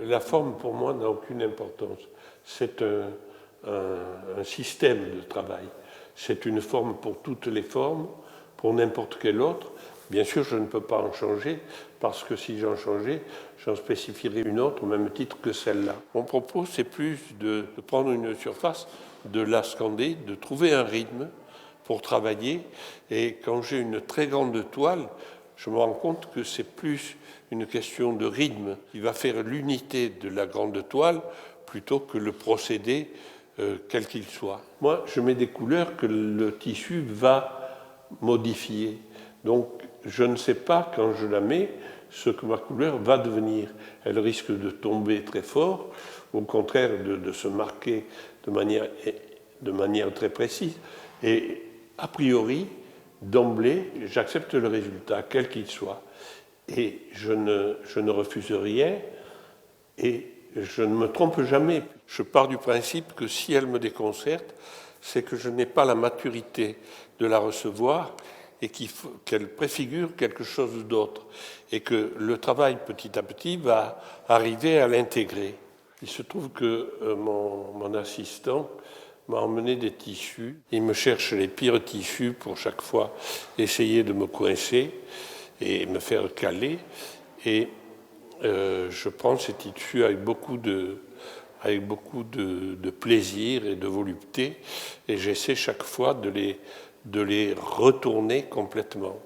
La forme, pour moi, n'a aucune importance. C'est un système de travail. C'est une forme pour toutes les formes, pour n'importe quelle autre. Bien sûr, je ne peux pas en changer, parce que si j'en changeais, j'en spécifierais une autre au même titre que celle-là. Mon propos, c'est plus de prendre une surface, de la scander, de trouver un rythme pour travailler. Et quand j'ai une très grande toile, je me rends compte que c'est plus une question de rythme qui va faire l'unité de la grande toile plutôt que le procédé quel qu'il soit. Moi, je mets des couleurs que le tissu va modifier. Donc, je ne sais pas, quand je la mets, ce que ma couleur va devenir. Elle risque de tomber très fort, au contraire de se marquer de manière très précise. Et a priori, d'emblée, j'accepte le résultat, quel qu'il soit. Et je ne refuse rien et je ne me trompe jamais. Je pars du principe que si elle me déconcerte, c'est que je n'ai pas la maturité de la recevoir et qu'elle préfigure quelque chose d'autre et que le travail petit à petit va arriver à l'intégrer. Il se trouve que mon assistant m'a emmené des tissus. Il me cherche les pires tissus pour chaque fois essayer de me coincer et me faire caler. Et je prends ces tissus avec beaucoup de plaisir et de volupté, et j'essaie chaque fois de les retourner complètement.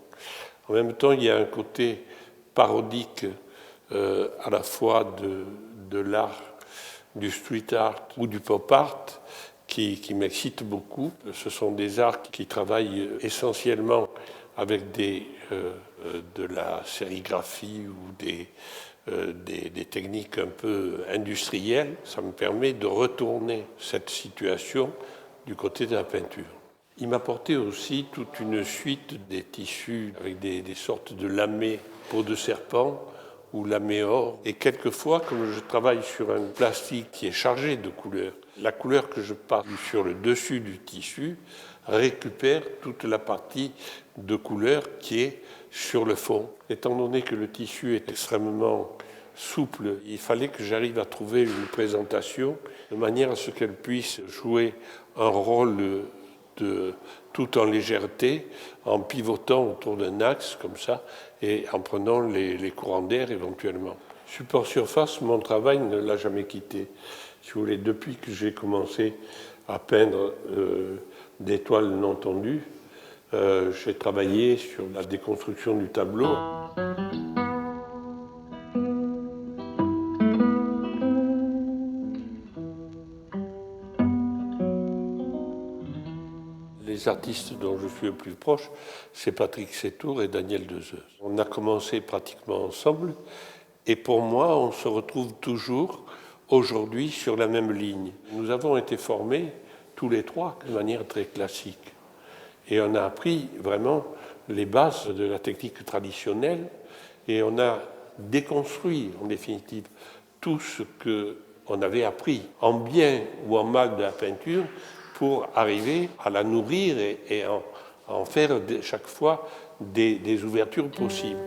En même temps, il y a un côté parodique à la fois de l'art, du street art ou du pop art, qui m'excite beaucoup. Ce sont des arts qui travaillent essentiellement avec de la sérigraphie ou des techniques un peu industrielles. Ça me permet de retourner cette situation du côté de la peinture. Il m'apportait aussi toute une suite des tissus avec des sortes de lamés, peau de serpent ou lamés or. Et quelquefois, comme je travaille sur un plastique qui est chargé de couleurs, la couleur que je passe sur le dessus du tissu récupère toute la partie de couleur qui est sur le fond. Étant donné que le tissu est extrêmement souple, il fallait que j'arrive à trouver une présentation de manière à ce qu'elle puisse jouer un rôle tout en légèreté, en pivotant autour d'un axe comme ça et en prenant les courants d'air éventuellement. Support surface, mon travail ne l'a jamais quitté. Si vous voulez, depuis que j'ai commencé à peindre des toiles non tendues, j'ai travaillé sur la déconstruction du tableau. Les artistes dont je suis le plus proche, c'est Patrick Setour et Daniel Dezeuze. On a commencé pratiquement ensemble et pour moi, on se retrouve toujours aujourd'hui sur la même ligne. Nous avons été formés tous les trois de manière très classique. Et on a appris vraiment les bases de la technique traditionnelle et on a déconstruit en définitive tout ce qu'on avait appris en bien ou en mal de la peinture pour arriver à la nourrir et en faire chaque fois des ouvertures possibles.